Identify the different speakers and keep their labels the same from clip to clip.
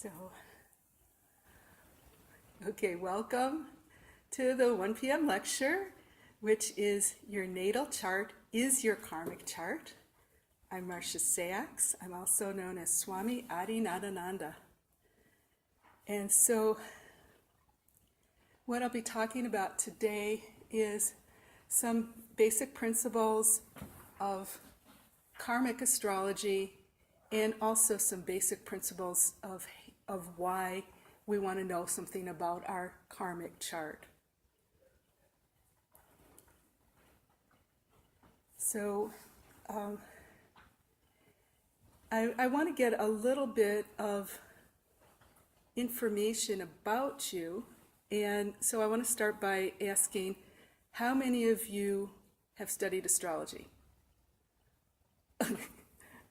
Speaker 1: So, okay, welcome to the 1 p.m. lecture, which is your natal chart is your karmic chart. I'm Marcia Sachs. I'm also known as Swami Adi Nadananda. And so, what I'll be talking about today is some basic principles of karmic astrology and also some basic principles of why we want to know something about our karmic chart. So I want to get a little bit of information about you, and so I want to start by asking, how many of you have studied astrology?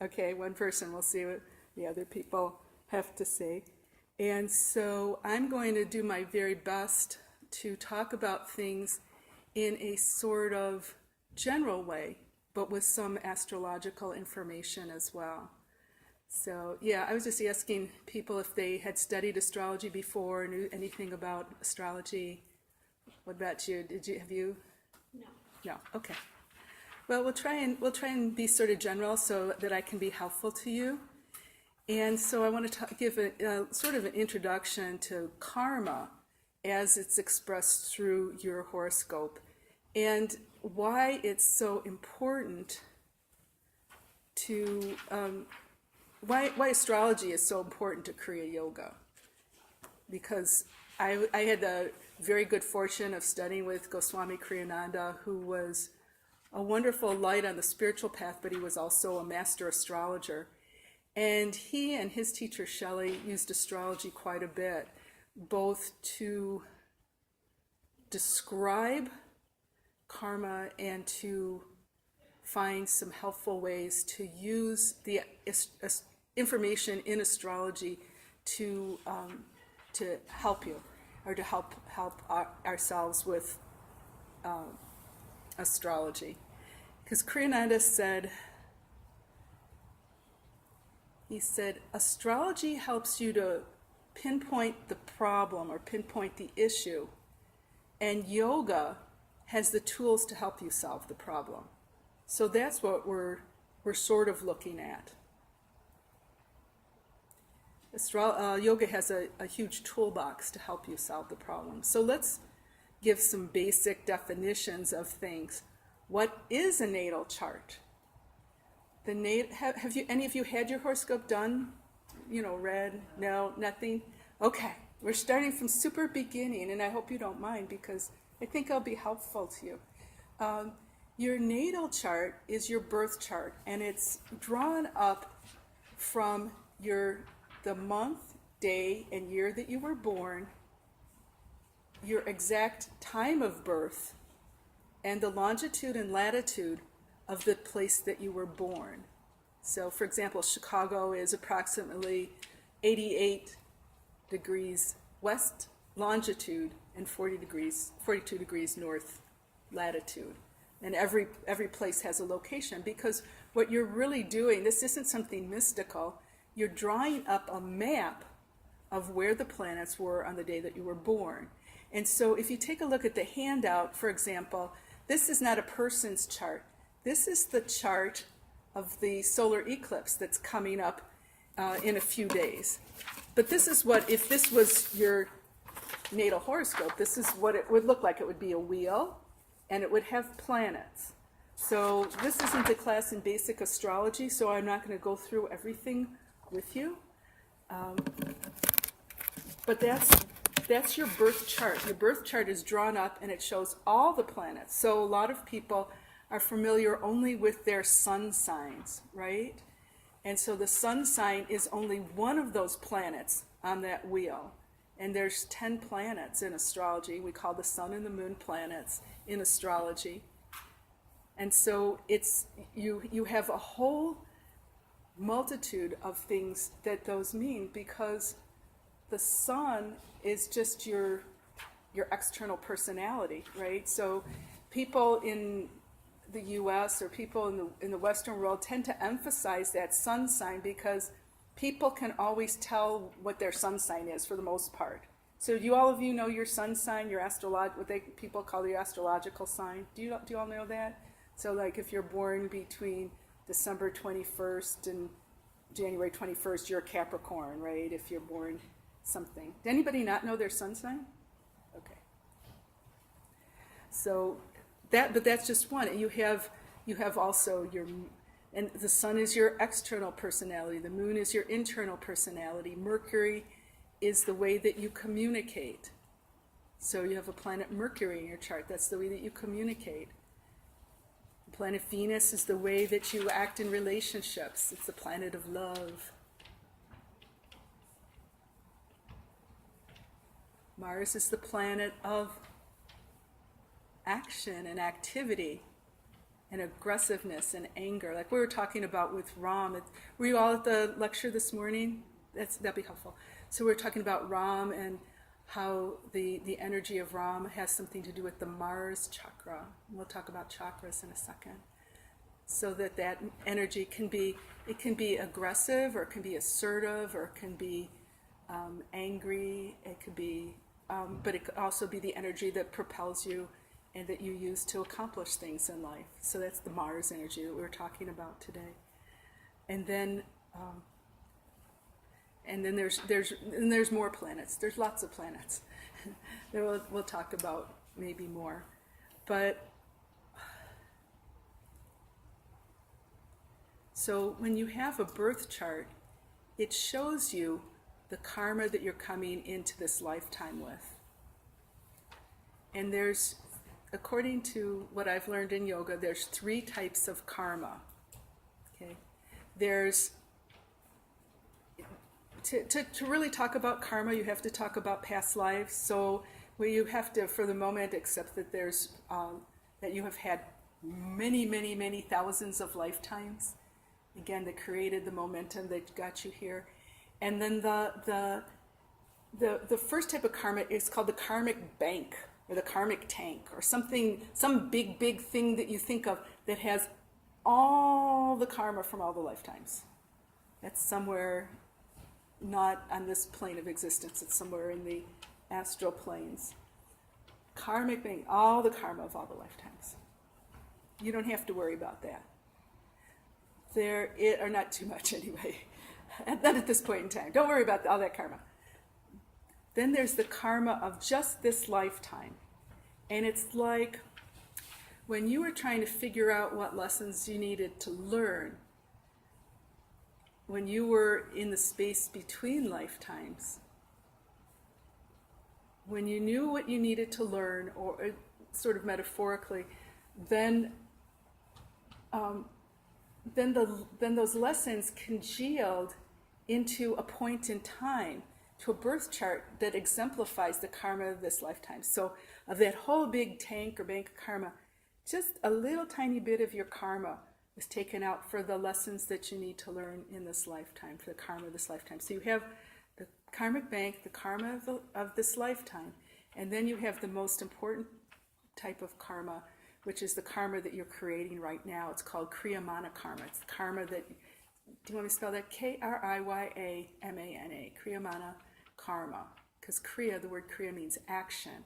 Speaker 1: Okay, one person. We'll see what the other people have to say. And so I'm going to do my very best to talk about things in a sort of general way, but with some astrological information as well. So yeah, I was just asking people if they had studied astrology before, knew anything about astrology. What about you? Have you?
Speaker 2: No.
Speaker 1: No. Okay. Well, we'll try and be sort of general so that I can be helpful to you. And so I want to give a sort of an introduction to karma as it's expressed through your horoscope, and why it's so important to why astrology is so important to Kriya Yoga. Because I had the very good fortune of studying with Goswami Kriyananda, who was a wonderful light on the spiritual path, but he was also a master astrologer. And he and his teacher Shelley used astrology quite a bit, both to describe karma and to find some helpful ways to use the information in astrology to help you, or to help ourselves with astrology. Because Kriyananda said, astrology helps you to pinpoint the problem or pinpoint the issue, and yoga has the tools to help you solve the problem. So that's what we're sort of looking at. Yoga has a huge toolbox to help you solve the problem. So let's give some basic definitions of things. What is a natal chart? Have any of you had your horoscope done? Read? No, nothing? Okay, we're starting from super beginning, and I hope you don't mind because I think I'll be helpful to you. Your natal chart is your birth chart, and it's drawn up from the month, day, and year that you were born, your exact time of birth, and the longitude and latitude of the place that you were born. So, for example, Chicago is approximately 88 degrees west longitude and 42 degrees north latitude. And every place has a location, because what you're really doing, this isn't something mystical, you're drawing up a map of where the planets were on the day that you were born. And so if you take a look at the handout, for example, this is not a person's chart. This is the chart of the solar eclipse that's coming up in a few days. But this is what, if this was your natal horoscope, this is what it would look like. It would be a wheel, and it would have planets. So this isn't a class in basic astrology, so I'm not going to go through everything with you. But that's your birth chart. Your birth chart is drawn up, and it shows all the planets. So a lot of people are familiar only with their sun signs, right? And so the sun sign is only one of those planets on that wheel. And there's 10 planets in astrology. We call the sun and the moon planets in astrology. And so you have a whole multitude of things that those mean, because the sun is just your external personality, right? So people in the U.S. or people in the Western world tend to emphasize that sun sign because people can always tell what their sun sign is for the most part. So do all of you know your sun sign, your what people call your astrological sign? Do you all know that? So like if you're born between December 21st and January 21st, you're a Capricorn, right? If you're born something. Does anybody not know their sun sign? Okay. So but that's just one. You have also and the sun is your external personality. The moon is your internal personality. Mercury is the way that you communicate. So you have a planet Mercury in your chart. That's the way that you communicate. The planet Venus is the way that you act in relationships. It's the planet of love. Mars is the planet of action and activity and aggressiveness and anger. Like we were talking about with Ram. Were you all at the lecture this morning? That'd be helpful. So we're talking about Ram and how the energy of Ram has something to do with the Mars chakra. We'll talk about chakras in a second. So that energy can be aggressive, or it can be assertive, or it can be angry. It could be, but it could also be the energy that propels you and that you use to accomplish things in life. So that's the Mars energy that we were talking about today. And then there's more planets. There's lots of planets. We'll talk about maybe more. But so when you have a birth chart, it shows you the karma that you're coming into this lifetime with. And according to what I've learned in yoga, there's 3 types of karma. Okay, to really talk about karma, you have to talk about past lives. So you have to, for the moment, accept that that you have had many, many, many thousands of lifetimes. Again, that created the momentum that got you here. And then the first type of karma is called the karmic bank, or the karmic tank, or something, some big thing that you think of that has all the karma from all the lifetimes. That's somewhere not on this plane of existence. It's somewhere in the astral planes. Karmic bank, all the karma of all the lifetimes. You don't have to worry about that. Or not too much anyway. Not at this point in time. Don't worry about all that karma. Then there's the karma of just this lifetime. And it's like when you were trying to figure out what lessons you needed to learn, when you were in the space between lifetimes, when you knew what you needed to learn, or sort of metaphorically, then those lessons congealed into a point in time, to a birth chart that exemplifies the karma of this lifetime. So of that whole big tank or bank of karma, just a little tiny bit of your karma was taken out for the lessons that you need to learn in this lifetime, for the karma of this lifetime. So you have the karmic bank, the karma of this lifetime, and then you have the most important type of karma, which is the karma that you're creating right now. It's called Kriyamana karma. It's the karma that, do you want me to spell that? Kriyamanā, Kriyamana karma. Because Kriya, the word Kriya means action.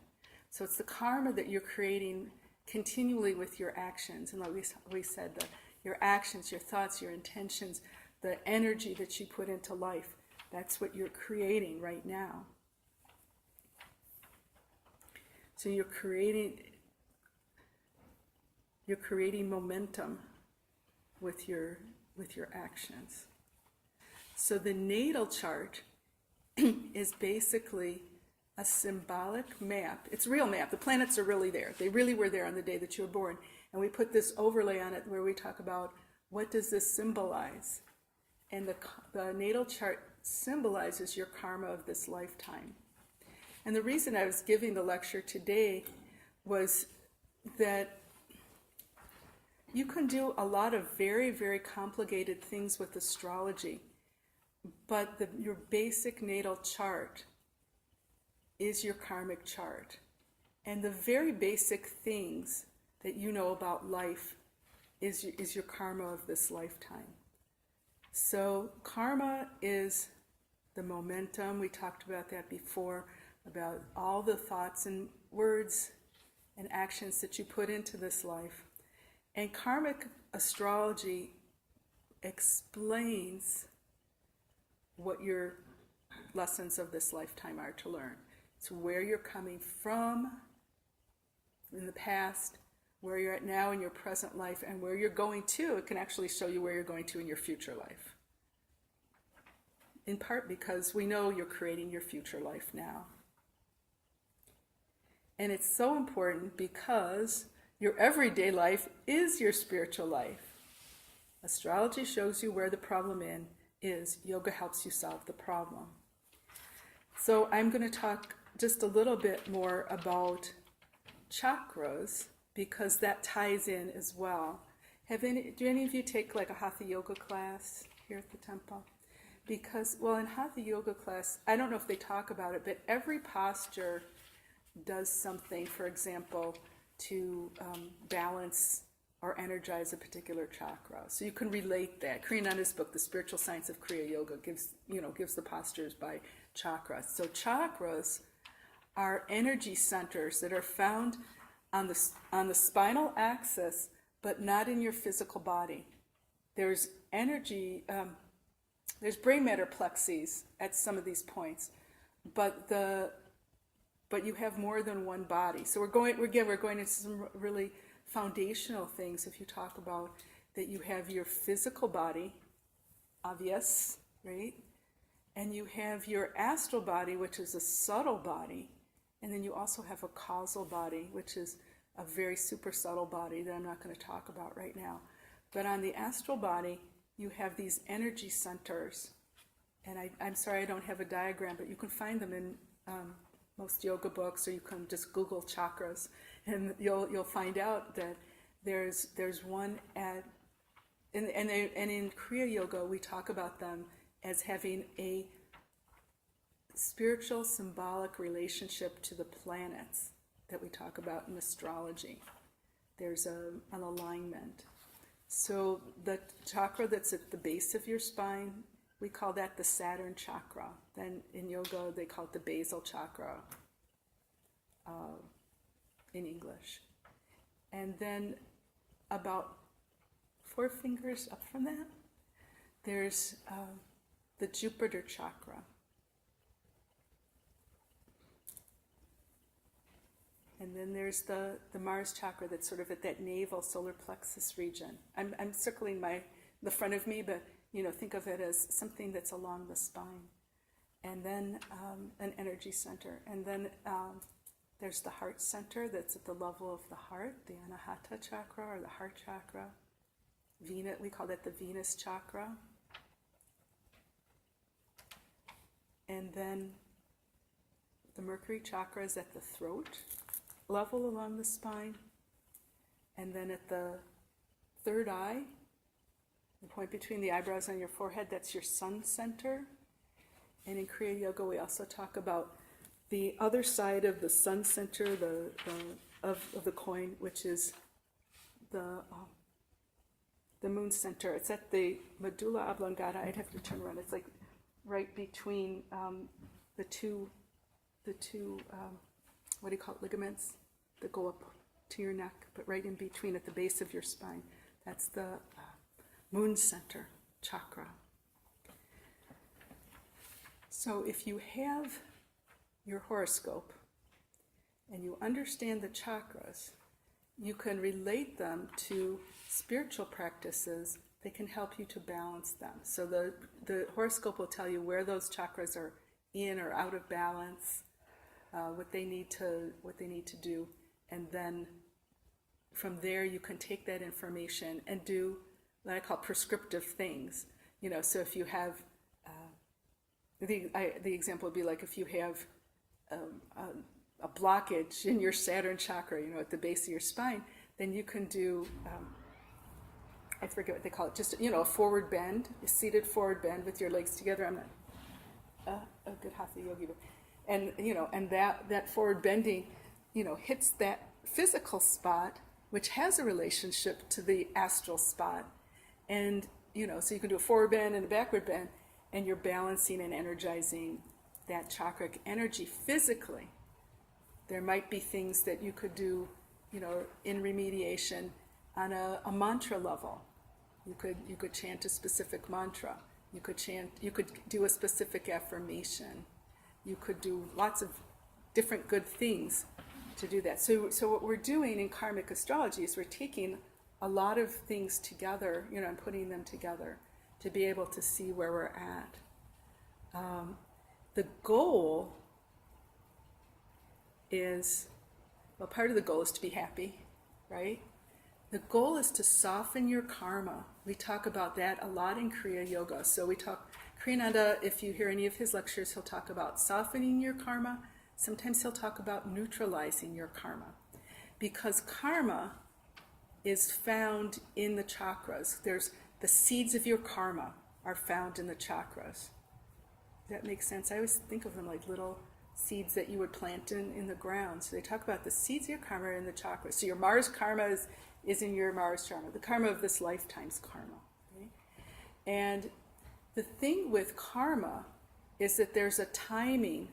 Speaker 1: So it's the karma that you're creating continually with your actions. And like we said, your actions, your thoughts, your intentions, the energy that you put into life, that's what you're creating right now. So you're creating momentum with your actions. So the natal chart is basically a symbolic map. It's a real map. The planets are really there. They really were there on the day that you were born. And we put this overlay on it where we talk about what does this symbolize. And the natal chart symbolizes your karma of this lifetime. And the reason I was giving the lecture today was that you can do a lot of very, very complicated things with astrology, but your basic natal chart is your karmic chart. And the very basic things that you know about life is your karma of this lifetime. So karma is the momentum. We talked about that before, about all the thoughts and words and actions that you put into this life. And karmic astrology explains what your lessons of this lifetime are to learn. It's where you're coming from in the past, where you're at now in your present life, and where you're going to. It can actually show you where you're going to in your future life. In part because we know you're creating your future life now. And it's so important because your everyday life is your spiritual life. Astrology shows you where the problem is. Yoga helps you solve the problem. So I'm going to talk just a little bit more about chakras because that ties in as well. Do any of you take like a Hatha Yoga class here at the temple? Because, well, in Hatha Yoga class, I don't know if they talk about it, but every posture does something, for example, to balance or energize a particular chakra. So you can relate that. Kriyananda's book, The Spiritual Science of Kriya Yoga, gives the postures by chakras. So chakras are energy centers that are found on the spinal axis, but not in your physical body. There's energy, there's brain matter plexes at some of these points, but you have more than one body. So we're going into some really foundational things. If you talk about that, you have your physical body, obvious, right? And you have your astral body, which is a subtle body. And then you also have a causal body, which is a very super subtle body that I'm not going to talk about right now. But on the astral body, you have these energy centers. And I'm sorry I don't have a diagram, but you can find them in most yoga books, or you can just Google chakras, and you'll find out that there's one at, and in Kriya Yoga we talk about them as having a spiritual symbolic relationship to the planets that we talk about in astrology. There's an alignment. So the chakra that's at the base of your spine, we call that the Saturn chakra. Then in yoga they call it the basal chakra in English. And then about 4 fingers up from that, there's the Jupiter chakra. And then there's the Mars chakra that's sort of at that navel solar plexus region. I'm circling the front of me, but think of it as something that's along the spine. And then an energy center. And then there's the heart center that's at the level of the heart, the Anahata chakra or the heart chakra. Venus, we call that the Venus chakra. And then the Mercury chakra is at the throat level along the spine. And then at the third eye, the point between the eyebrows and your forehead, that's your sun center. And in Kriya Yoga, we also talk about the other side of the sun center, of the coin, which is the moon center. It's at the medulla oblongata. I'd have to turn around. It's like right between the two what do you call it, ligaments that go up to your neck, but right in between at the base of your spine. That's the moon center chakra. So if you have your horoscope and you understand the chakras, you can relate them to spiritual practices that can help you to balance them. So the horoscope will tell you where those chakras are in or out of balance, what they need to do, and then from there you can take that information and do what I call prescriptive things. So if you have the example would be like if you have a blockage in your Saturn chakra, at the base of your spine, then you can do I forget what they call it, just a forward bend, a seated forward bend with your legs together. I'm not a good Hatha yogi, but and that forward bending, hits that physical spot, which has a relationship to the astral spot, and so you can do a forward bend and a backward bend, and you're balancing and energizing that chakric energy physically. There might be things that you could do, in remediation on a mantra level. You could chant a specific mantra. You could do a specific affirmation. You could do lots of different good things to do that. So what we're doing in karmic astrology is we're taking a lot of things together, and putting them together to be able to see where we're at. The goal is, part of the goal is to be happy, right? The goal is to soften your karma. We talk about that a lot in Kriya Yoga. So Kriyananda, if you hear any of his lectures, he'll talk about softening your karma. Sometimes he'll talk about neutralizing your karma. Because karma is found in the chakras. There's the seeds of your karma are found in the chakras. Does that make sense? I always think of them like little seeds that you would plant in the ground. So they talk about the seeds of your karma are in the chakras. So your Mars karma is in your Mars karma, the karma of this lifetime's karma. Okay? And the thing with karma is that there's a timing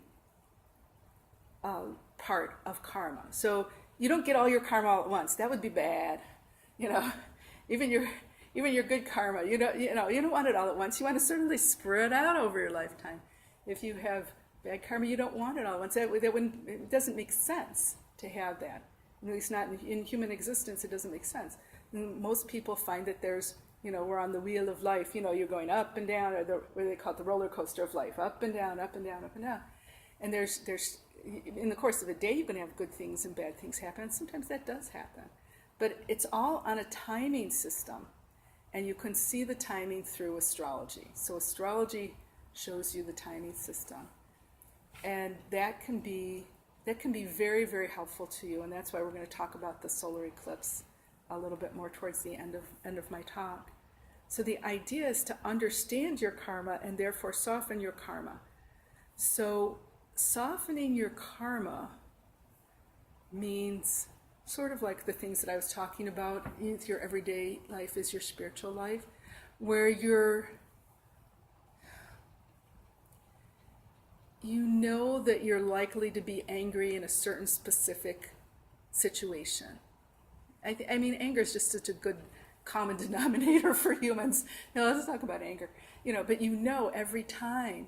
Speaker 1: part of karma. So you don't get all your karma all at once. That would be bad. Even your good karma, you don't want it all at once. You want to certainly spread out over your lifetime. If you have bad karma, you don't want it all at once. It doesn't make sense to have that. At least not in human existence, it doesn't make sense. And most people find that there's, we're on the wheel of life. You're going up and down, or what they call it, the roller coaster of life, up and down, up and down, up and down. And there's in the course of a day, you're going to have good things and bad things happen, and sometimes that does happen. But it's all on a timing system, and you can see the timing through astrology. So astrology shows you the timing system, and that can be very, very helpful to you. And that's why we're going to talk about the solar eclipse a little bit more towards the end of my talk. So the idea is to understand your karma and therefore soften your karma. So softening your karma means sort of like the things that I was talking about with your everyday life is your spiritual life, where you know that you're likely to be angry in a certain specific situation. I mean, anger is just such a good common denominator for humans. Now, let's talk about anger. But every time.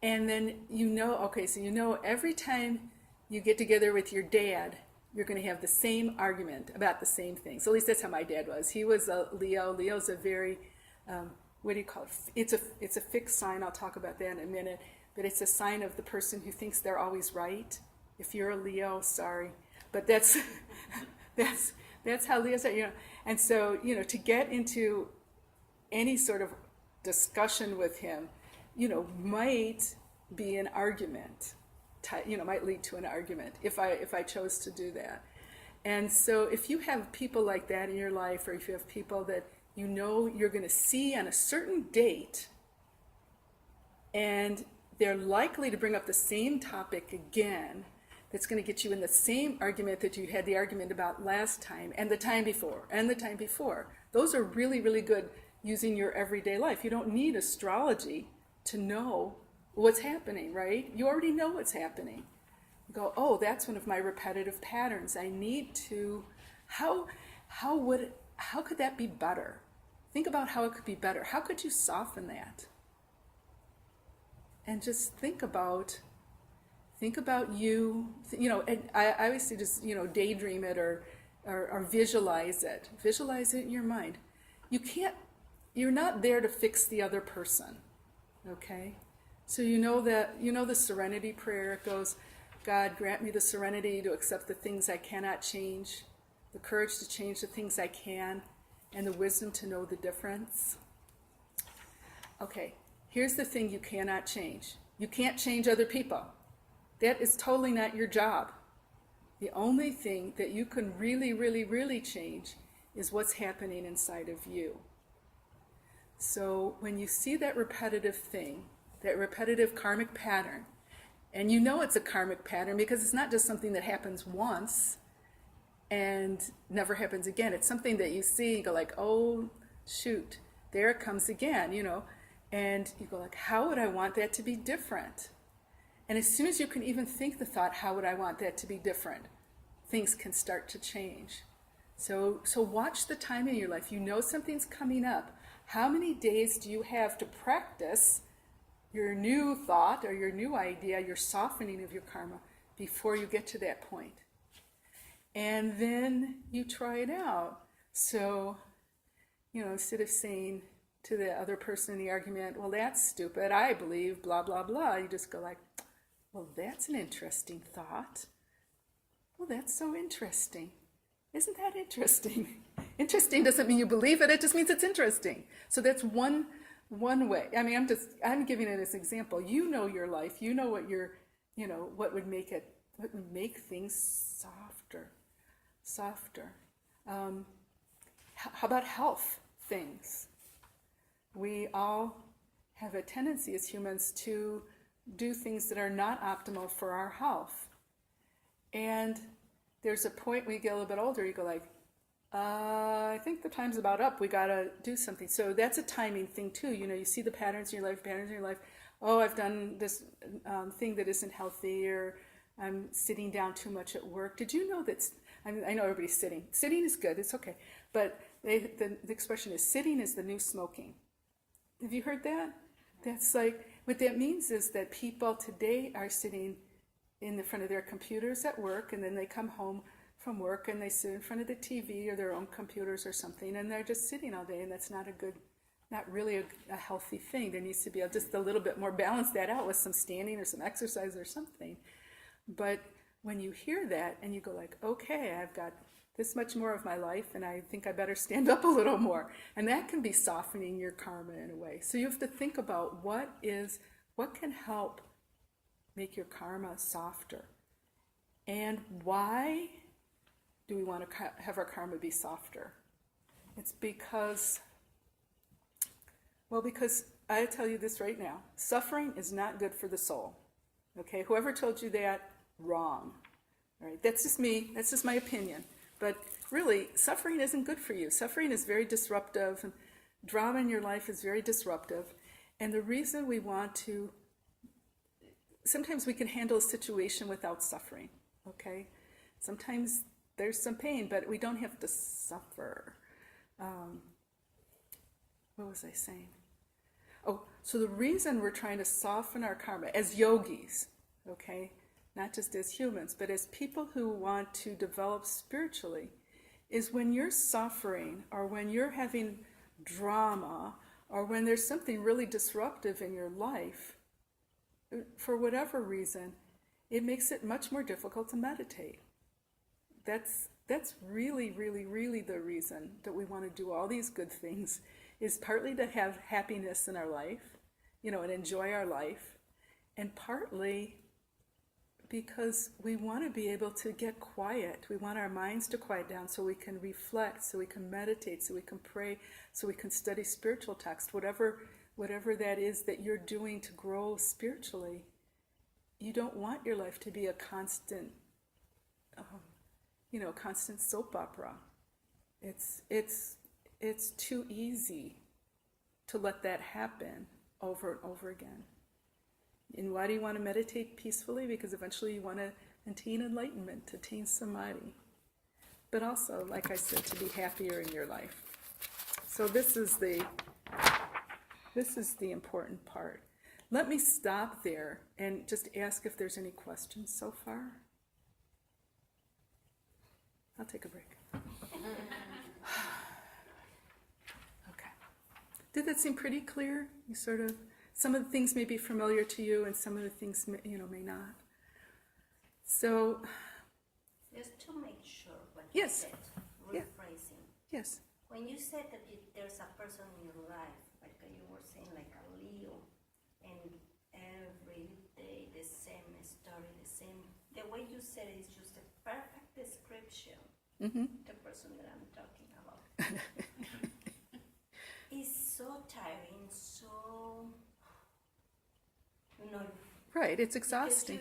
Speaker 1: And then so every time you get together with your dad, you're going to have the same argument about the same thing. So at least that's how my dad was. He was a Leo. Leo's a very, what do you call it? It's a fixed sign. I'll talk about that in a minute. But it's a sign of the person who thinks they're always right. If you're a Leo, sorry. But that's how Leos are, And so, to get into any sort of discussion with him, might be an argument, might lead to an argument if I chose to do that. And so if you have people like that in your life, or if you have people that you're going to see on a certain date, and they're likely to bring up the same topic again, that's going to get you in the same argument that you had the argument about last time, and the time before, and the time before. Those are really, really good using your everyday life. You don't need astrology to know what's happening, right? You already know what's happening. You go, oh, that's one of my repetitive patterns. I need to, how could that be better? Think about how it could be better. How could you soften that? And just think about you, and I always say just, daydream it or visualize it. Visualize it in your mind. You're not there to fix the other person, okay? So the serenity prayer, it goes, God, grant me the serenity to accept the things I cannot change, the courage to change the things I can, and the wisdom to know the difference. Okay, here's the thing you cannot change. You can't change other people. That is totally not your job. The only thing that you can really, really, really change is what's happening inside of you. So when you see that repetitive thing, that repetitive karmic pattern, and it's a karmic pattern because it's not just something that happens once and never happens again. It's something that you see, you go like, oh, shoot, there it comes again, And you go like, how would I want that to be different? And as soon as you can even think the thought, how would I want that to be different? Things can start to change. So watch the time in your life. You know something's coming up. How many days do you have to practice your new thought or your new idea, your softening of your karma, before you get to that point? And then you try it out. So, instead of saying to the other person in the argument, well, that's stupid, I believe, blah, blah, blah, you just go like, well, that's an interesting thought. Well, that's so interesting. Isn't that interesting? Interesting doesn't mean you believe it, it just means it's interesting. So that's one way. I mean, I'm giving it as an example. You know your life, you know what would make things softer. How about health things? We all have a tendency as humans to do things that are not optimal for our health. And there's a point when you get a little bit older, you go like, I think the time's about up, we gotta do something. So that's a timing thing too. You see the patterns in your life, oh, I've done this thing that isn't healthy, or I'm sitting down too much at work. Did you know that, I know everybody's sitting. Sitting is good, it's okay. But the expression is, sitting is the new smoking. Have you heard that? That's like, what that means is that people today are sitting in the front of their computers at work, and then they come home from work and they sit in front of the TV or their own computers or something, and they're just sitting all day, and that's not really a healthy thing. There needs to be just a little bit more, balance that out with some standing or some exercise or something. But when you hear that and you go like, okay, I've got this much more of my life, and I think I better stand up a little more. And that can be softening your karma in a way. So you have to think about what can help make your karma softer. And why do we want to have our karma be softer? It's because I tell you this right now, suffering is not good for the soul. Okay, whoever told you that, wrong. All right, that's just me, that's just my opinion. But really, suffering isn't good for you. Suffering is very disruptive, and drama in your life is very disruptive. And the reason we want to, sometimes we can handle a situation without suffering, okay? Sometimes there's some pain, but we don't have to suffer. What was I saying? Oh, so the reason we're trying to soften our karma as yogis, okay, not just as humans, but as people who want to develop spiritually, is when you're suffering, or when you're having drama, or when there's something really disruptive in your life, for whatever reason, it makes it much more difficult to meditate. That's really, really, really the reason that we want to do all these good things, is partly to have happiness in our life, and enjoy our life, and partly because we want to be able to get quiet. We want our minds to quiet down so we can reflect, so we can meditate, so we can pray, so we can study spiritual text, whatever that is that you're doing to grow spiritually. You don't want your life to be a constant, constant soap opera. It's too easy to let that happen over and over again. And why do you want to meditate peacefully? Because eventually you want to attain enlightenment, to attain samadhi. But also, like I said, to be happier in your life. So this is the important part. Let me stop there and just ask if there's any questions so far. I'll take a break. Okay. Did that seem pretty clear? You sort of, some of the things may be familiar to you, and some of the things may not. So,
Speaker 2: just to make sure what
Speaker 1: yes.
Speaker 2: you said, rephrasing.
Speaker 1: Yes.
Speaker 2: When you said that there's a person in your life, like you were saying, like a Leo, and every day the same story, the way you said it is just a perfect description.
Speaker 1: Mm-hmm.
Speaker 2: The person that I'm talking about. It's so tiring, so,
Speaker 1: Right, it's exhausting.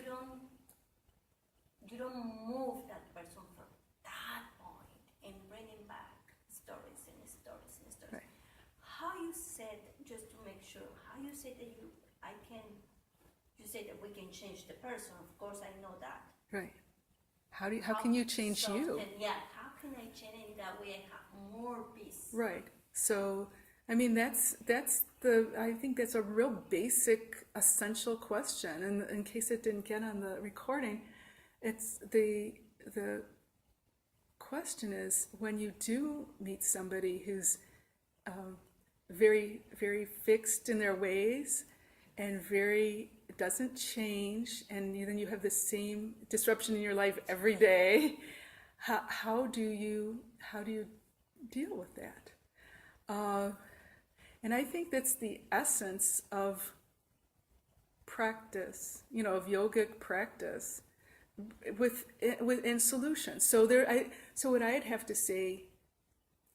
Speaker 2: You don't move that person from that point and bringing back stories and stories and stories.
Speaker 1: Right.
Speaker 2: How you said, just to make sure, how you say that you say that we can change the person. Of course, I know that.
Speaker 1: Right. How can you change you?
Speaker 2: Yeah, how can I change it in that way I have more peace?
Speaker 1: Right. So, I mean, I think that's a real basic, essential question. And in case it didn't get on the recording, it's the question is, when you do meet somebody who's very, very fixed in their ways and doesn't change, and then you have the same disruption in your life every day, how do you deal with that? And I think that's the essence of practice, of yogic practice, in solutions. So what I'd have to say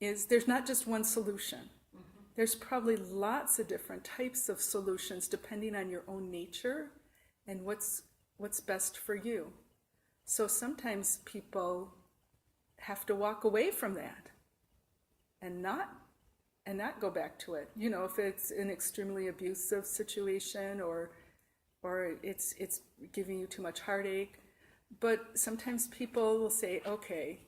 Speaker 1: is, there's not just one solution. Mm-hmm. There's probably lots of different types of solutions depending on your own nature and what's best for you. So sometimes people have to walk away from that and not go back to it. If it's an extremely abusive situation or it's giving you too much heartache. But sometimes people will say, okay,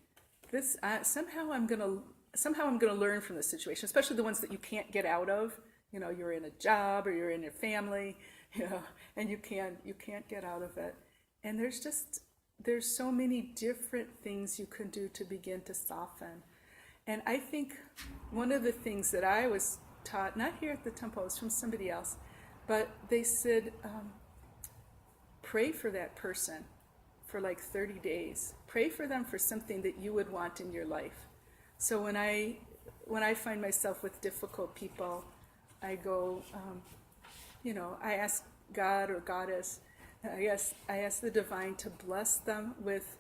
Speaker 1: somehow I'm gonna learn from this situation, especially the ones that you can't get out of. You're in a job or you're in your family, and you can't get out of it. And there's so many different things you can do to begin to soften. And I think one of the things that I was taught, not here at the temple, it was from somebody else, but they said, pray for that person for like 30 days. Pray for them for something that you would want in your life. So when I find myself with difficult people, I go, I ask God or Goddess, I ask the divine to bless them with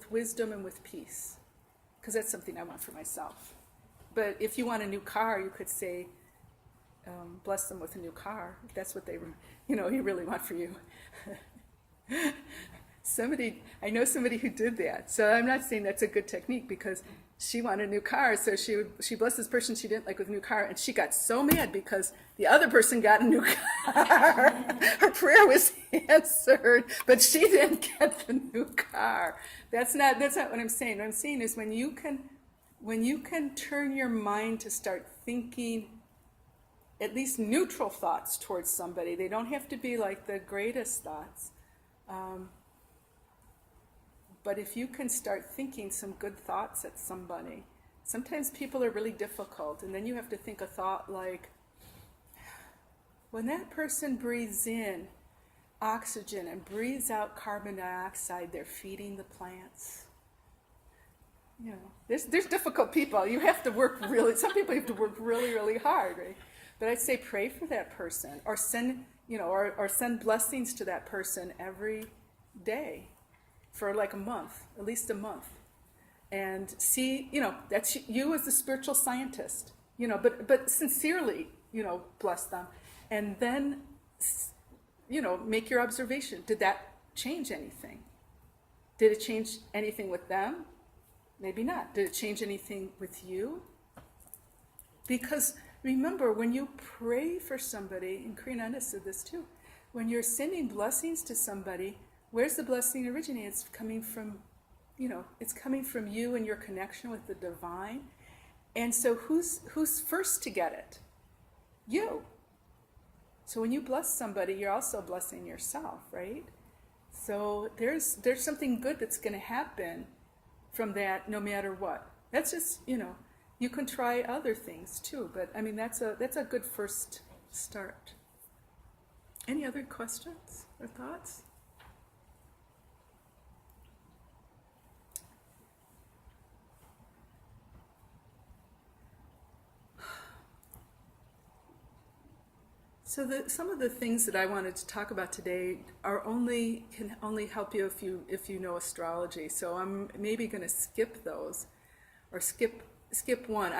Speaker 1: wisdom and with peace, because that's something I want for myself. But if you want a new car, you could say, bless them with a new car. If that's what you really want for you. I know somebody who did that. So I'm not saying that's a good technique, because she wanted a new car, so she blessed this person she didn't like with a new car, and she got so mad because the other person got a new car. Her prayer was answered, but she didn't get the new car. That's not what I'm saying. What I'm saying is, when you can turn your mind to start thinking at least neutral thoughts towards somebody. They don't have to be like the greatest thoughts. But if you can start thinking some good thoughts at somebody, sometimes people are really difficult, and then you have to think a thought like, when that person breathes in oxygen and breathes out carbon dioxide, they're feeding the plants. There's difficult people. You have to work some people have to work really, really hard, right? But I'd say pray for that person, or send blessings to that person every day for like a month, at least a month. And see, that's you as the spiritual scientist, but sincerely, bless them. And then, make your observation. Did that change anything? Did it change anything with them? Maybe not. Did it change anything with you? Because remember, when you pray for somebody, and Kriyananda said this too, when you're sending blessings to somebody, where's the blessing originate? It's coming from, it's coming from you and your connection with the divine. And so who's first to get it? You. So when you bless somebody, you're also blessing yourself, right? So there's something good that's going to happen from that, no matter what. That's just, you can try other things too, but I mean, that's a good first start. Any other questions or thoughts? So some of the things that I wanted to talk about today can only help you if you know astrology. So I'm maybe going to skip those, or skip one.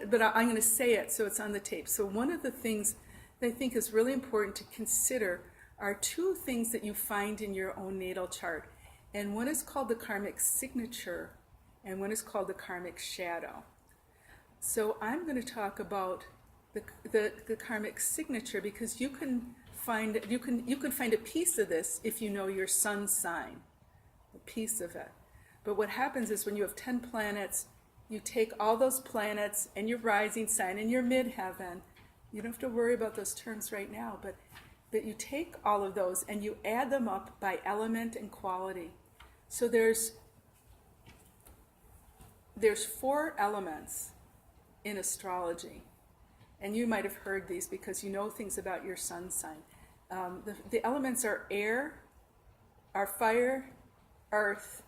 Speaker 1: But I'm going to say it so it's on the tape. So one of the things that I think is really important to consider are two things that you find in your own natal chart, and one is called the karmic signature, and one is called the karmic shadow. So I'm going to talk about the karmic signature, because you can find a piece of this if you know your sun sign, a piece of it. But what happens is when you have 10 planets, you take all those planets and your rising sign and your midheaven. You don't have to worry about those terms right now, but you take all of those and you add them up by element and quality. So there's 4 elements in astrology. And you might have heard these because you know things about your sun sign. The elements are air, are fire, earth,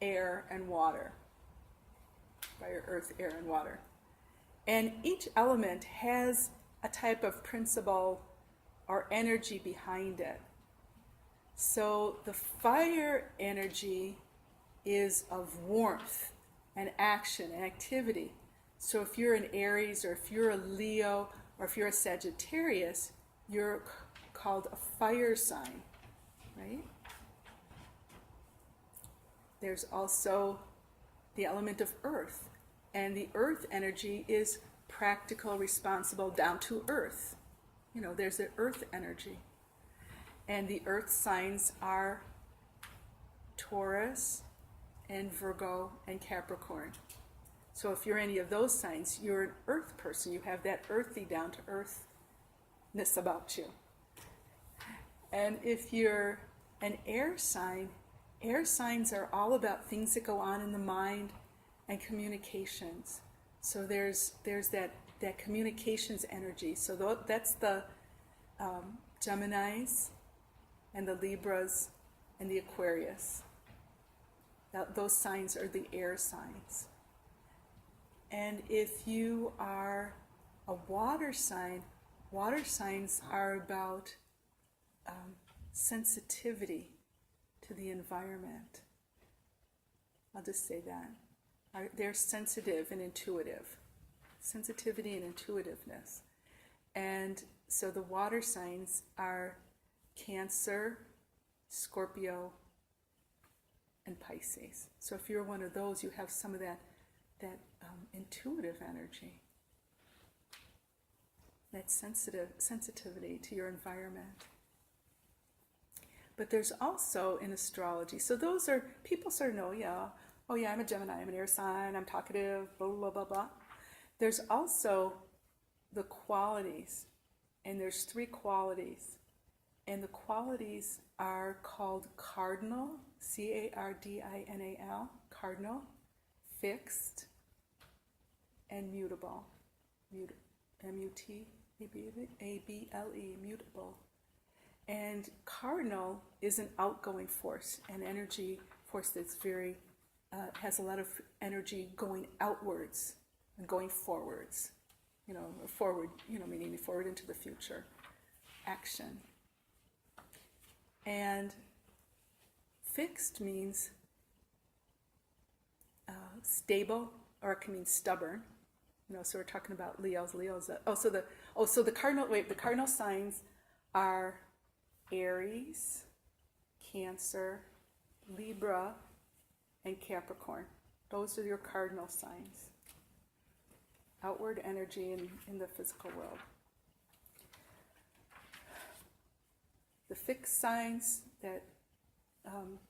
Speaker 1: air, and water. Fire, earth, air, and water. And each element has a type of principle or energy behind it. So the fire energy is of warmth and action and activity. So if you're an Aries, or if you're a Leo, or if you're a Sagittarius, you're called a fire sign, right? There's also the element of earth, and the earth energy is practical, responsible, down to earth. You know, there's the earth energy. And the earth signs are Taurus and Virgo and Capricorn. So if you're any of those signs, you're an earth person. You have that earthy, down to earthness about you. And if you're an air signs are all about things that go on in the mind and communications. So there's that communications energy. So that's the Geminis and the Libras and the Aquarius. Those signs are the air signs. And if you are a water signs are about sensitivity to the environment. I'll just say that. They're sensitive and intuitive. Sensitivity and intuitiveness. And so the water signs are Cancer, Scorpio, and Pisces. So if you're one of those, you have some of that intuitive energy, that sensitivity to your environment. But there's also in astrology, so those are, people sort of know, I'm a Gemini, I'm an air sign, I'm talkative, blah, blah, blah, blah. There's also the qualities, and there's 3 qualities. And the qualities are called cardinal, Cardinal, cardinal, fixed, and mutable, M-U-T-A-B-L-E, mutable. And cardinal is an outgoing force, an energy force that's very, has a lot of energy going outwards and going forwards, forward, meaning forward into the future, action. And fixed means stable, or it can mean stubborn. So we're talking about Leos. So the cardinal signs are Aries, Cancer, Libra, and Capricorn. Those are your cardinal signs. Outward energy in the physical world. The fixed signs, that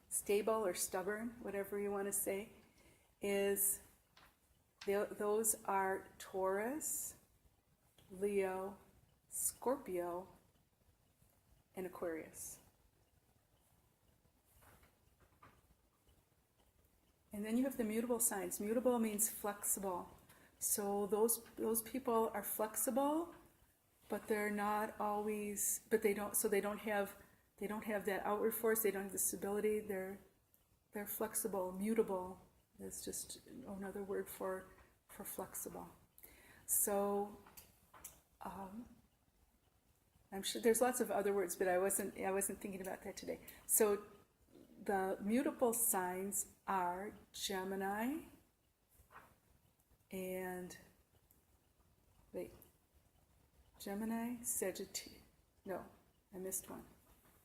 Speaker 1: stable or stubborn, whatever you want to say, those are Taurus, Leo, Scorpio, and Aquarius. And then you have the mutable signs. Mutable means flexible. So those people are flexible, but they're not always, but they don't have that outward force, they don't have the stability, they're flexible, mutable. That's just another word for flexible. So I'm sure there's lots of other words, but I wasn't thinking about that today. So the mutable signs are Gemini and Gemini, Sagittarius. No, I missed one.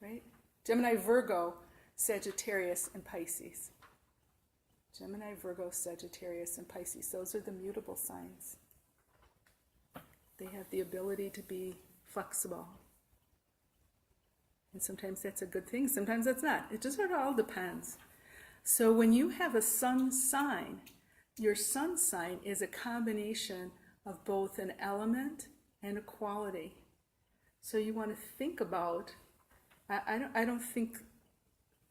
Speaker 1: Right? Gemini, Virgo, Sagittarius, and Pisces. Gemini, Virgo, Sagittarius, and Pisces. Those are the mutable signs. They have the ability to be flexible. And sometimes that's a good thing, sometimes that's not. It just sort of all depends. So when you have a sun sign, your sun sign is a combination of both an element and a quality. So you want to think about, I don't think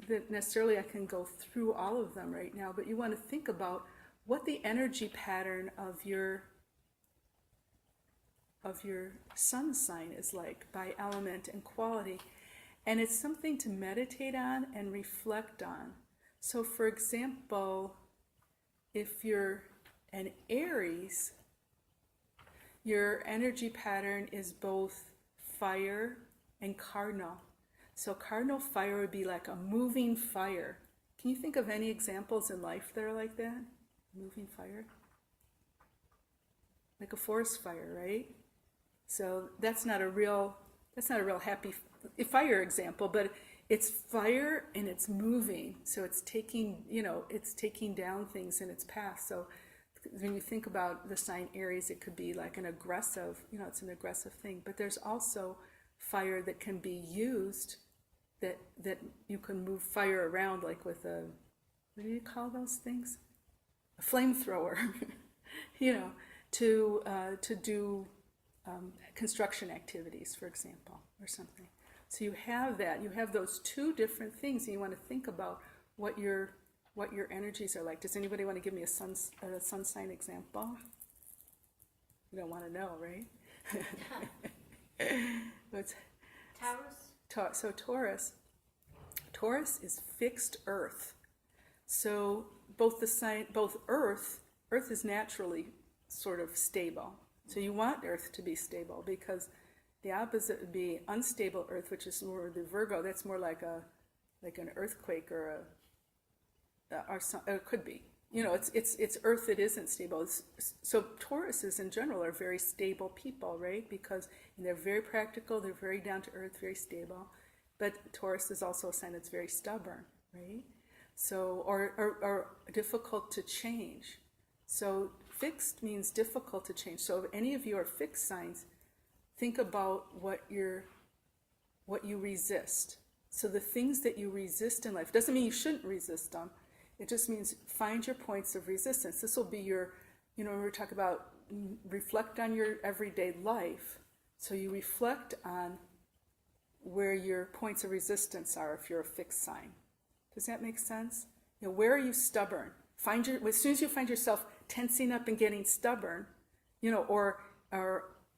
Speaker 1: that necessarily I can go through all of them right now, but you want to think about what the energy pattern of your sun sign is like by element and quality. And it's something to meditate on and reflect on. So for example, if you're an Aries, your energy pattern is both fire and cardinal. So cardinal fire would be like a moving fire. Can you think of any examples in life that are like that? Moving fire? Like a forest fire, right? So that's not a real happy fire example, but it's fire and it's moving. So it's taking down things in its path. So when you think about the sign Aries, it could be like an aggressive, it's an aggressive thing. But there's also fire that can be used, that you can move fire around, like with a, what do you call those things? A flamethrower, to do construction activities, for example, or something. So you have that. You have those two different things, and you want to think about what your energies are like. Does anybody want to give me a sun sign example? You don't want to know, right?
Speaker 2: Taurus.
Speaker 1: So Taurus is fixed earth. So both Earth is naturally sort of stable. So you want Earth to be stable, because the opposite would be unstable Earth, which is more the Virgo. That's more like an earthquake or it could be. It's Earth that isn't stable. So Tauruses in general are very stable people, right? Because they're very practical, they're very down to earth, very stable. But Taurus is also a sign that's very stubborn, right? So, or difficult to change. So fixed means difficult to change. So if any of you are fixed signs, think about what you resist. So the things that you resist in life, doesn't mean you shouldn't resist them. It just means find your points of resistance. This will be your, when we talk about reflect on your everyday life. So you reflect on where your points of resistance are if you're a fixed sign. Does that make sense? Where are you stubborn? As soon as you find yourself tensing up and getting stubborn, or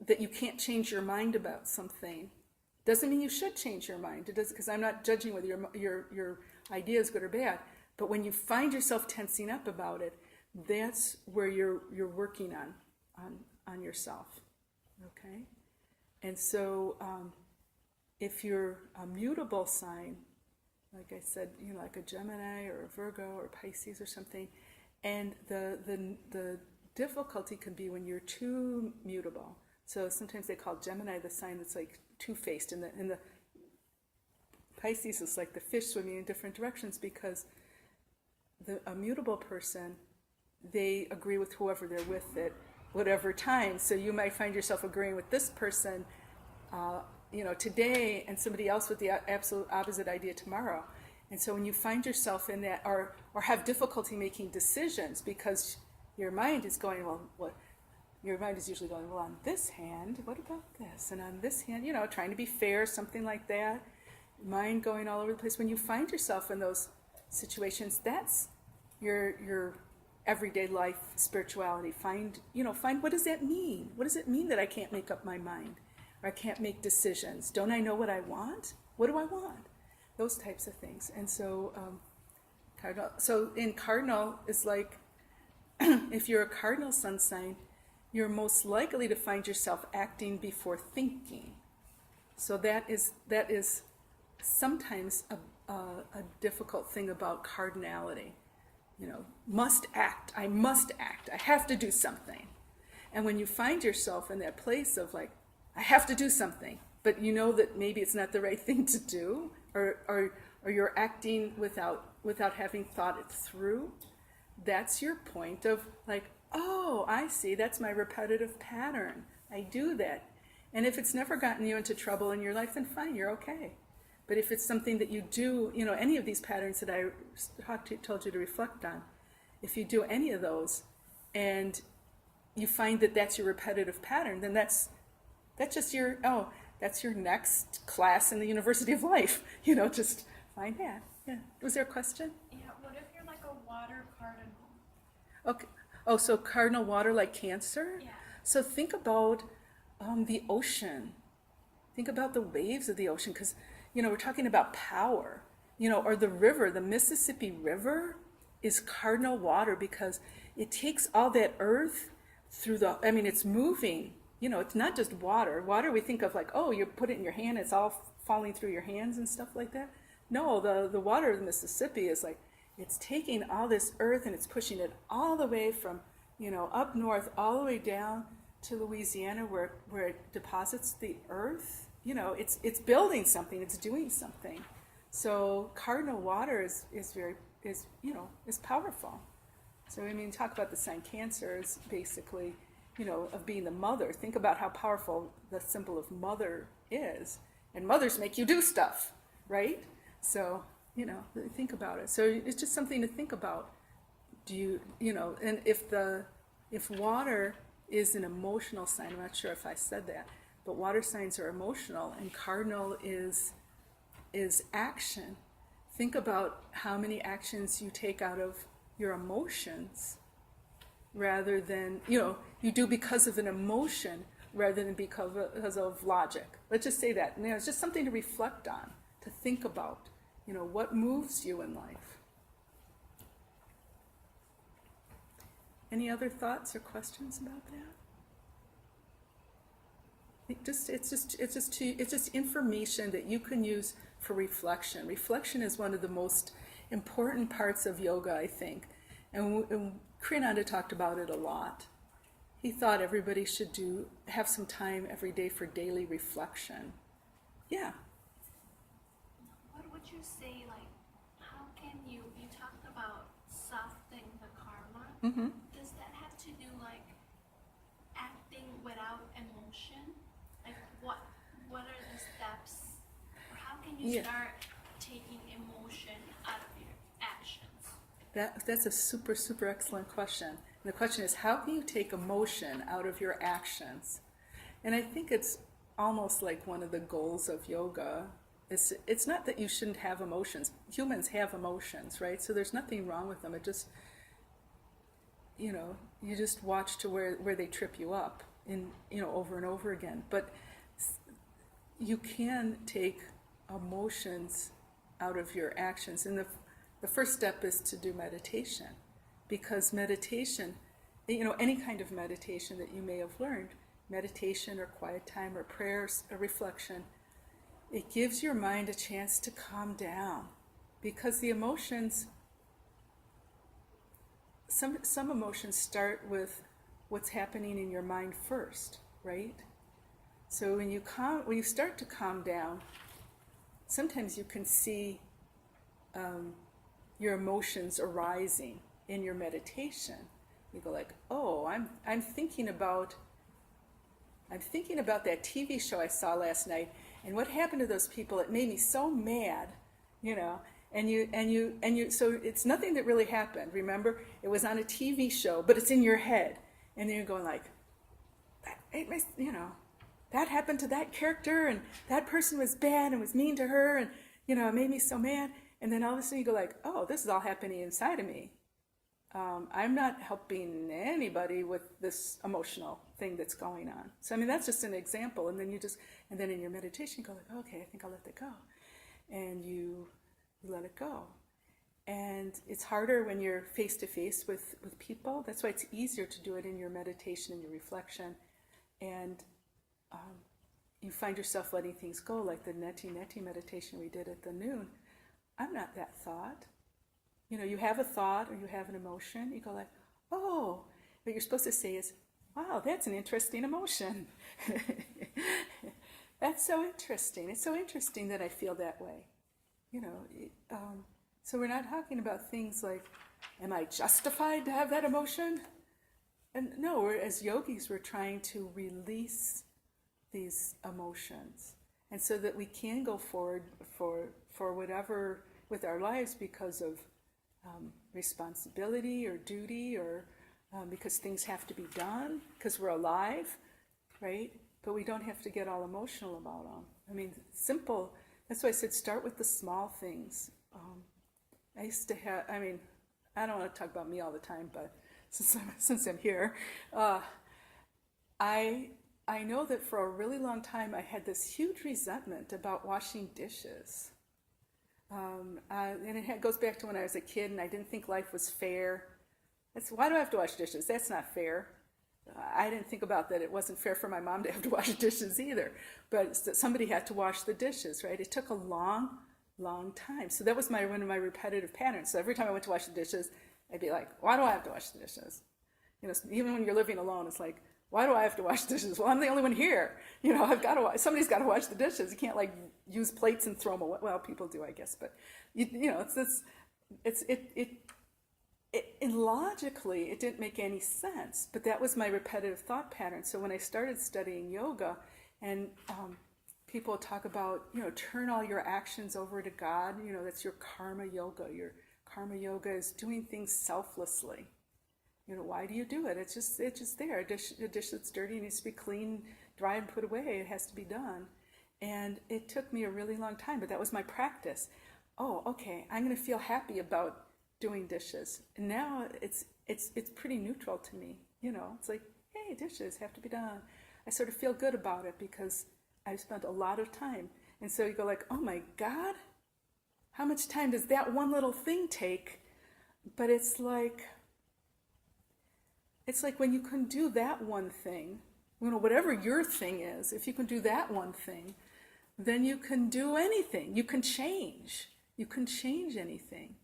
Speaker 1: that you can't change your mind about something, doesn't mean you should change your mind. It does, because I'm not judging whether your idea is good or bad. But when you find yourself tensing up about it, that's where you're working on yourself. Okay? And so if you're a mutable sign, like I said, like a Gemini or a Virgo or Pisces or something, and the difficulty can be when you're too mutable. So sometimes they call Gemini the sign that's like two-faced, and the Pisces is like the fish swimming in different directions, because a mutable person, they agree with whoever they're with at whatever time. So you might find yourself agreeing with this person today, and somebody else with the absolute opposite idea tomorrow. And so when you find yourself in that, or have difficulty making decisions because your mind is going, your mind is usually going, on this hand, what about this? And on this hand, trying to be fair, something like that. Mind going all over the place. When you find yourself in those situations, that's your everyday life spirituality. Find what does that mean? What does it mean that I can't make up my mind? Or I can't make decisions? Don't I know what I want? What do I want? Those types of things. And so, in cardinal is like, if you're a cardinal sun sign, you're most likely to find yourself acting before thinking. So that is sometimes a difficult thing about cardinality. Must act. I have to do something. And when you find yourself in that place of like, I have to do something, but that maybe it's not the right thing to do, or you're acting without having thought it through, that's your point of like, oh, I see, that's my repetitive pattern. I do that. And if it's never gotten you into trouble in your life, then fine, you're okay. But if it's something that you do, any of these patterns that I told you to reflect on, if you do any of those and you find that that's your repetitive pattern, then that's just that's your next class in the University of Life. Just find that. Yeah. Was there a question?
Speaker 3: Yeah, what if you're like a water cardinal?
Speaker 1: Okay. Oh, so cardinal water like Cancer?
Speaker 3: Yeah.
Speaker 1: So think about the ocean. Think about the waves of the ocean, because we're talking about power. Or the river, the Mississippi River is cardinal water because it takes all that earth through it's moving. It's not just water. Water we think of like, oh, you put it in your hand, it's all falling through your hands and stuff like that. No, the water of the Mississippi is like, it's taking all this earth and it's pushing it all the way from, up north, all the way down to Louisiana where it deposits the earth. It's building something, it's doing something. So cardinal water is powerful. So talk about the sign Cancer is basically, of being the mother. Think about how powerful the symbol of mother is. And mothers make you do stuff, right? So, think about it. So it's just something to think about. And if water is an emotional sign, I'm not sure if I said that, but water signs are emotional, and cardinal is action. Think about how many actions you take out of your emotions rather than, you do because of an emotion rather than because of logic. Let's just say that. And it's just something to reflect on, to think about, what moves you in life. Any other thoughts or questions about that? It's just information that you can use for reflection. Reflection is one of the most important parts of yoga, I think. And Kriyananda talked about it a lot. He thought everybody should have some time every day for daily reflection. Yeah.
Speaker 3: What would you say, like, how can you talked about softening the karma.
Speaker 1: Mm-hmm.
Speaker 3: Does that have to do, like, acting without emotion? Like, what are the steps? Or how can you start taking emotion out of your actions?
Speaker 1: That's a super, super excellent question. And the question is, how can you take emotion out of your actions? And I think it's almost like one of the goals of yoga. It's not that you shouldn't have emotions. Humans have emotions, right? So there's nothing wrong with them. It just, you just watch to where they trip you up over and over again. But you can take emotions out of your actions. And the first step is to do meditation. Because meditation, any kind of meditation that you may have learned, meditation or quiet time or prayers or reflection, it gives your mind a chance to calm down. Because the emotions, some emotions start with what's happening in your mind first, right? So when you start to calm down, sometimes you can see your emotions arising in your meditation. You go like, oh, I'm thinking about that TV show I saw last night, and what happened to those people. It made me so mad, And you. So it's nothing that really happened. Remember, it was on a TV show, but it's in your head, and then you're going like, that happened to that character, and that person was bad and was mean to her, and it made me so mad. And then all of a sudden you go like, oh, this is all happening inside of me. I'm not helping anybody with this emotional thing that's going on. So that's just an example. And then in your meditation you go like, okay, I think I'll let that go. And you let it go. And it's harder when you're face to face with people. That's why it's easier to do it in your meditation and your reflection. And you find yourself letting things go, like the neti meditation we did at the noon. I'm not that thought. You have a thought or you have an emotion, you go like, oh, what you're supposed to say is, wow, that's an interesting emotion. That's so interesting. It's so interesting that I feel that way. So we're not talking about things like, am I justified to have that emotion? And no, as yogis, we're trying to release these emotions, and so that we can go forward for whatever with our lives because of responsibility or duty, or because things have to be done, because we're alive, right? But we don't have to get all emotional about them. I mean, simple. That's why I said start with the small things. I used to have, I mean, I don't want to talk about me all the time, but since I'm here, I know that for a really long time I had this huge resentment about washing dishes. And it goes back to when I was a kid and I didn't think life was fair. Why do I have to wash dishes? That's not fair. I didn't think about that. It wasn't fair for my mom to have to wash dishes either. But somebody had to wash the dishes, right? It took a long time. So that was one of my repetitive patterns. So every time I went to wash the dishes, I'd be like, why do I have to wash the dishes? You know, even when you're living alone, it's like, why do I have to wash dishes? Well, I'm the only one here. You know, somebody's got to wash the dishes. You can't like use plates and throw them away. Well, people do, I guess, but you know, and logically, it didn't make any sense. But that was my repetitive thought pattern. So when I started studying yoga, and people talk about, you know, turn all your actions over to God. You know, that's your karma yoga. Your karma yoga is doing things selflessly. You know, why do you do it? It's just there. A dish that's dirty needs to be clean, dry, and put away. It has to be done. And it took me a really long time, but that was my practice. Oh, okay, I'm going to feel happy about doing dishes. And now it's pretty neutral to me. You know, it's like, hey, dishes have to be done. I sort of feel good about it because I've spent a lot of time. And so you go like, oh my God, how much time does that one little thing take? But it's like when you can do that one thing, you know, whatever your thing is, if you can do that one thing, then you can do anything. You can change. You can change anything.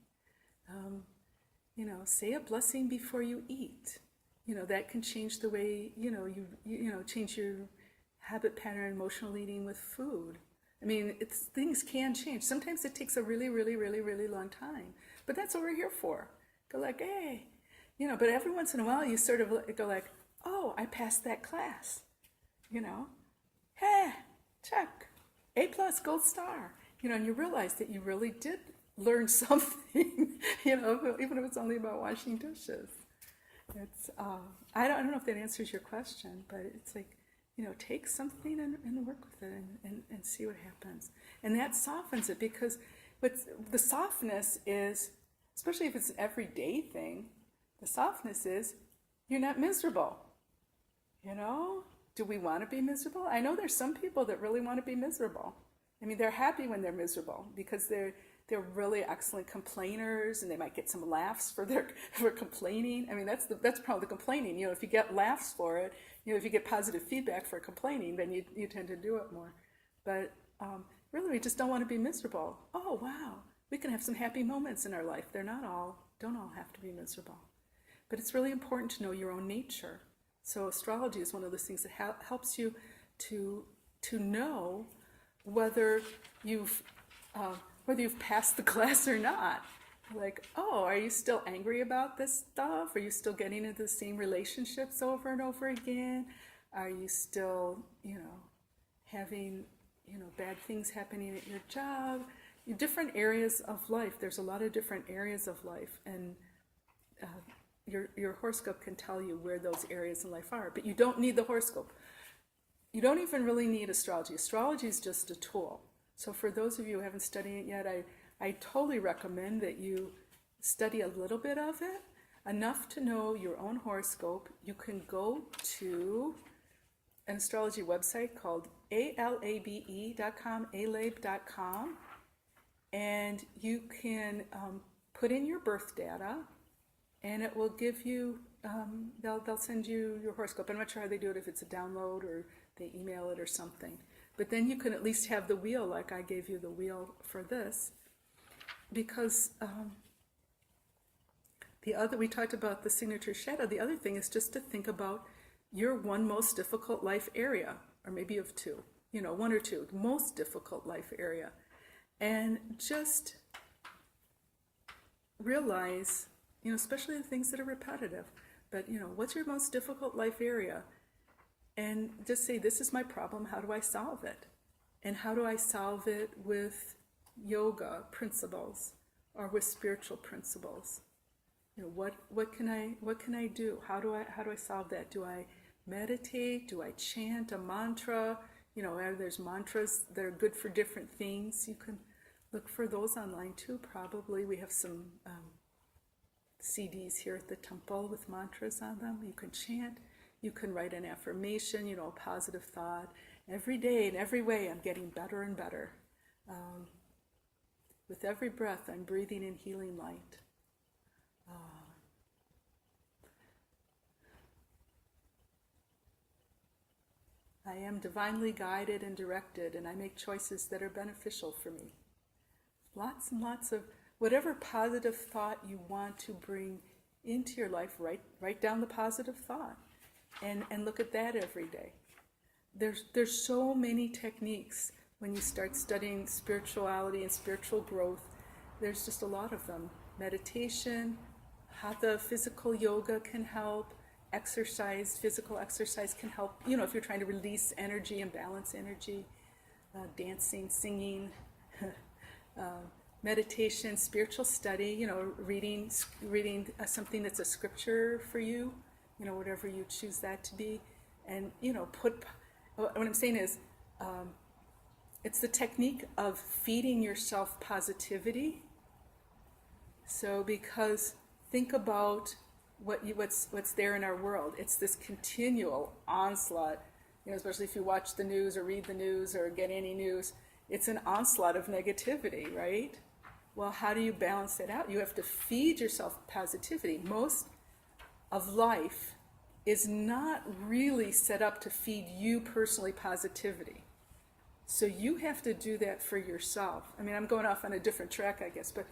Speaker 1: You know, say a blessing before you eat. You know, that can change the way, you know, you know, change your habit pattern, emotional eating with food. I mean, things can change. Sometimes it takes a really, really, really, really long time. But that's what we're here for. Go like, hey. You know, but every once in a while you sort of go like, oh, I passed that class. You know, hey, check, A+, gold star. You know, and you realize that you really did learn something, you know, even if it's only about washing dishes. It's, I don't know if that answers your question, but it's like, you know, take something and work with it and see what happens. And that softens it, because the softness is, especially if it's an everyday thing, the softness is you're not miserable. You know, do we want to be miserable? I know there's some people that really want to be miserable. I mean, they're happy when they're miserable because they're really excellent complainers, and they might get some laughs for complaining. I mean, that's probably the complaining. You know, if you get laughs for it, you know, if you get positive feedback for complaining, then you tend to do it more. But really, we just don't want to be miserable. Oh wow, we can have some happy moments in our life. Don't all have to be miserable. But it's really important to know your own nature. So astrology is one of those things that helps you to know whether you've passed the class or not. Like, oh, are you still angry about this stuff? Are you still getting into the same relationships over and over again? Are you still, you know, having, you know, bad things happening at your job? Different areas of life. There's a lot of different areas of life, and your horoscope can tell you where those areas in life are. But you don't need the horoscope. You don't even really need astrology. Astrology is just a tool. So for those of you who haven't studied it yet, I totally recommend that you study a little bit of it, enough to know your own horoscope. You can go to an astrology website called alabe.com, alabe.com, and you can put in your birth data, and it will give you, they'll send you your horoscope. I'm not sure how they do it, if it's a download or they email it or something. But then you can at least have the wheel, like I gave you the wheel for this. Because we talked about the signature shadow. The other thing is just to think about your one most difficult life area, or maybe you have two, you know, one or two, most difficult life area. And just realize, you know, especially the things that are repetitive, but what's your most difficult life area? And just say, this is my problem, how do I solve it? And how do I solve it with yoga principles or with spiritual principles? What can I do? How do I solve that? Do I meditate? Do I chant a mantra? There's mantras that are good for different things. You can look for those online too, probably. We have some CDs here at the temple with mantras on them. You can chant. You can write an affirmation, a positive thought. Every day, in every way, I'm getting better and better. With every breath, I'm breathing in healing light. I am divinely guided and directed, and I make choices that are beneficial for me. Lots and lots of whatever positive thought you want to bring into your life, write down the positive thought and look at that every day. There's so many techniques when you start studying spirituality and spiritual growth. There's just a lot of them. Meditation, hatha, physical yoga can help. Exercise, physical exercise can help, if you're trying to release energy and balance energy. Dancing, singing, meditation, spiritual study, reading something that's a scripture for you, whatever you choose that to be. And, what I'm saying is, it's the technique of feeding yourself positivity. So because think about what's there in our world. It's this continual onslaught, especially if you watch the news or read the news or get any news. It's an onslaught of negativity, right? Well, how do you balance it out? You have to feed yourself positivity. Most of life is not really set up to feed you personally positivity. So you have to do that for yourself. I mean, I'm going off on a different track, I guess, but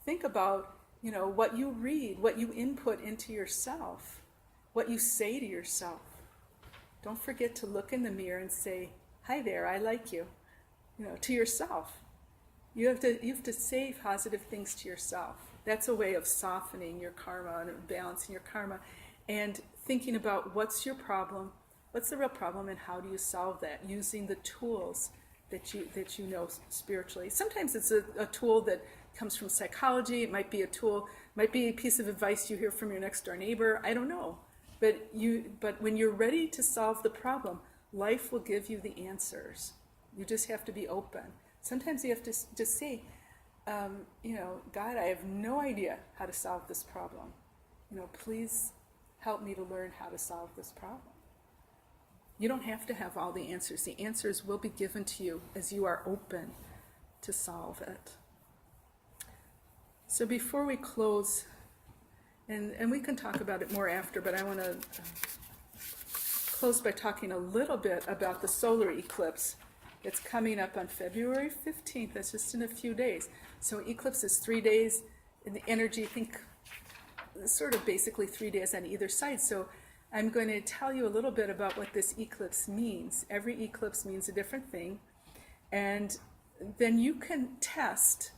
Speaker 1: think about what you read, what you input into yourself, what you say to yourself. Don't forget to look in the mirror and say, "Hi there, I like you," to yourself. You have to say positive things to yourself. That's a way of softening your karma and balancing your karma, and thinking about what's your problem, what's the real problem, and how do you solve that using the tools that you know spiritually. Sometimes it's a tool that comes from psychology. It might be a tool, might be a piece of advice you hear from your next door neighbor. I don't know. But when you're ready to solve the problem, life will give you the answers. You just have to be open. Sometimes you have to just say, God, I have no idea how to solve this problem. Please help me to learn how to solve this problem. You don't have to have all the answers. The answers will be given to you as you are open to solve it. So before we close, and we can talk about it more after, but I want to close by talking a little bit about the solar eclipse. It's coming up on February 15th. That's just in a few days. So eclipse is 3 days in the energy, I think, sort of basically 3 days on either side. So I'm going to tell you a little bit about what this eclipse means. Every eclipse means a different thing. And then you can test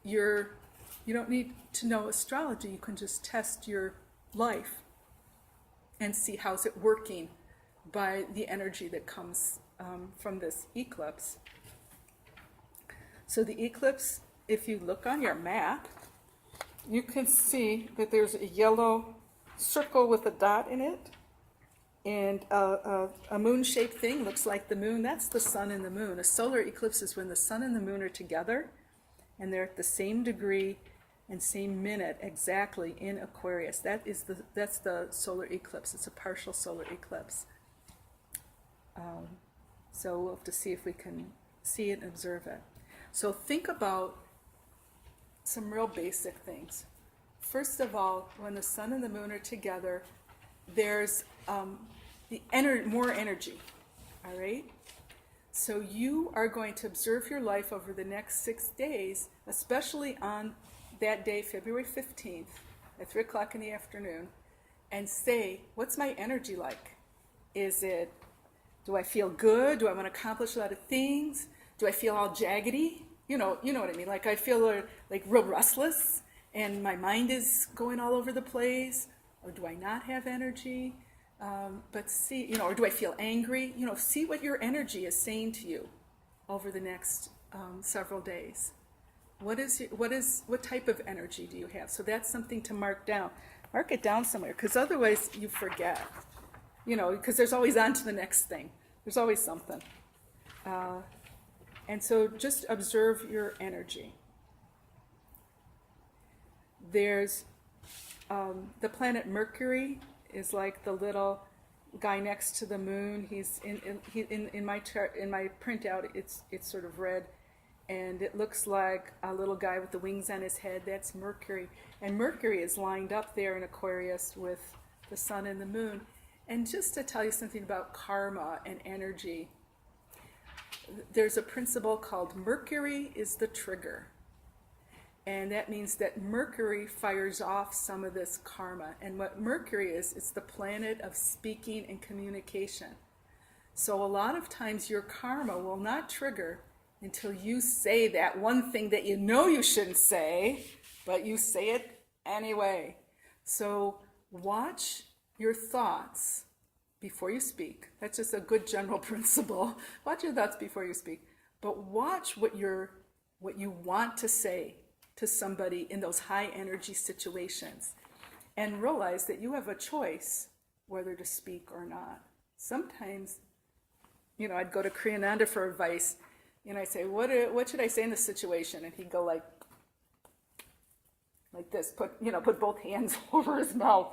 Speaker 1: you don't need to know astrology, you can just test your life and see how's it working by the energy that comes from this eclipse. So the eclipse, if you look on your map, you can see that there's a yellow circle with a dot in it, and a moon-shaped thing looks like the moon. That's the sun and the moon. A solar eclipse is when the sun and the moon are together, and they're at the same degree and same minute exactly in Aquarius. That's the solar eclipse. It's a partial solar eclipse. So we'll have to see if we can see it and observe it. So think about some real basic things. First of all, when the sun and the moon are together, there's more energy, all right? So you are going to observe your life over the next 6 days, especially on that day, February 15th, at 3 o'clock in the afternoon, and say, what's my energy like? Do I feel good? Do I want to accomplish a lot of things? Do I feel all jaggedy? You know what I mean? Like I feel like real restless, and my mind is going all over the place. or do I not have energy? But see, or do I feel angry? See what your energy is saying to you over the next several days. What type of energy do you have? So that's something to mark down. Mark it down somewhere, because otherwise you forget. Because there's always on to the next thing. There's always something. And so just observe your energy. There's the planet Mercury is like the little guy next to the moon. He's in my chart, in my printout. It's sort of red, and it looks like a little guy with the wings on his head. That's Mercury, and Mercury is lined up there in Aquarius with the sun and the moon. And just to tell you something about karma and energy, there's a principle called Mercury is the trigger. And that means that Mercury fires off some of this karma. And what Mercury is, it's the planet of speaking and communication. So a lot of times your karma will not trigger until you say that one thing that you know you shouldn't say, but you say it anyway. So watch your thoughts before you speak. That's just a good general principle. Watch your thoughts before you speak. But watch what you want to say to somebody in those high energy situations, and realize that you have a choice whether to speak or not. Sometimes, I'd go to Kriyananda for advice, and I'd say, what should I say in this situation? And he'd go like this, put both hands over his mouth,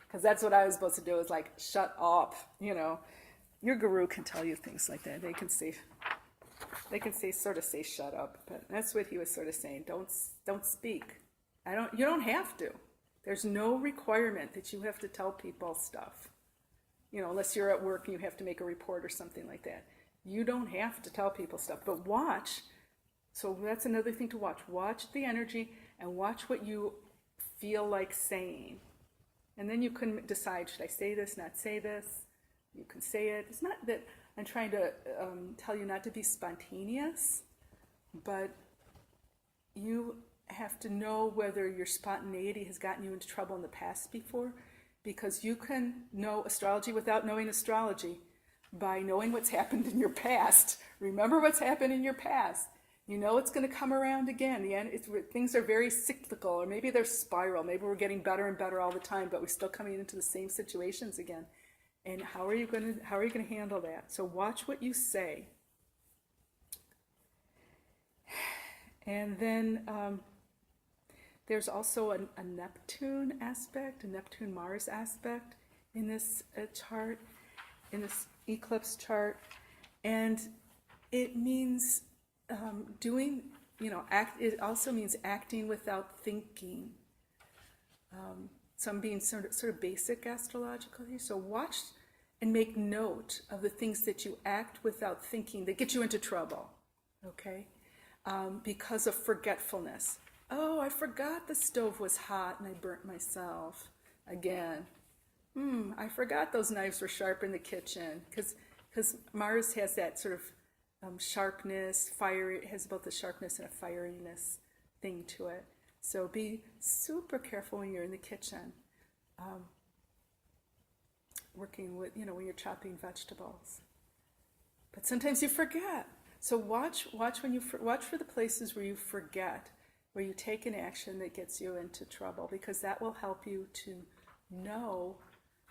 Speaker 1: because that's what I was supposed to do, is like, shut up, Your guru can tell you things like that. They can sort of say shut up, but that's what he was sort of saying. Don't speak. You don't have to. There's no requirement that you have to tell people stuff. Unless you're at work and you have to make a report or something like that. You don't have to tell people stuff, but watch. So that's another thing to watch. Watch the energy and watch what you feel like saying. And then you can decide, should I say this, not say this? You can say it. It's not that I'm trying to tell you not to be spontaneous, but you have to know whether your spontaneity has gotten you into trouble in the past before, because you can know astrology without knowing astrology by knowing what's happened in your past. Remember what's happened in your past. It's going to come around again. Things are very cyclical, or maybe they're spiral. Maybe we're getting better and better all the time, but we're still coming into the same situations again. And how are you going to handle that? So watch what you say. And then there's also a Neptune aspect, a Neptune-Mars aspect in this chart, in this eclipse chart. And it means it also means acting without thinking. So I'm being sort of basic astrologically. So watch and make note of the things that you act without thinking that get you into trouble, okay? Because of forgetfulness. Oh, I forgot the stove was hot and I burnt myself again. I forgot those knives were sharp in the kitchen. Because Mars has that sort of sharpness, fire. It has both a sharpness and a fieriness thing to it. So be super careful when you're in the kitchen, working with, when you're chopping vegetables. But sometimes you forget. So watch for the places where you forget, where you take an action that gets you into trouble, because that will help you to know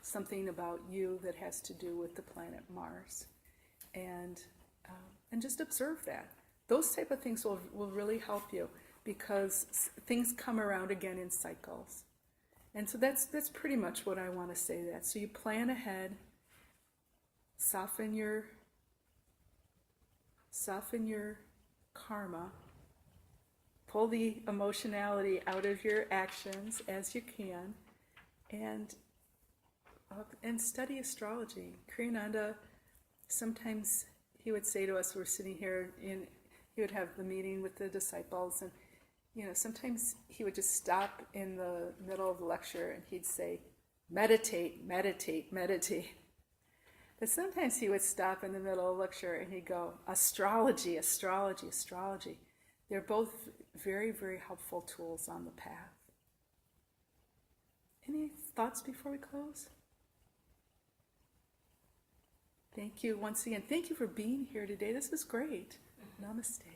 Speaker 1: something about you that has to do with the planet Mars, and just observe that. Those type of things will really help you, because things come around again in cycles. And so that's pretty much what I want to say. That so you plan ahead, soften your karma, pull the emotionality out of your actions as you can, and study astrology. Kriyananda, sometimes he would say to us, we're sitting here, he would have the meeting with the disciples, and sometimes he would just stop in the middle of the lecture and he'd say, meditate, meditate, meditate. But sometimes he would stop in the middle of the lecture and he'd go, astrology, astrology, astrology. They're both very, very helpful tools on the path. Any thoughts before we close? Thank you once again. Thank you for being here today. This was great. Namaste.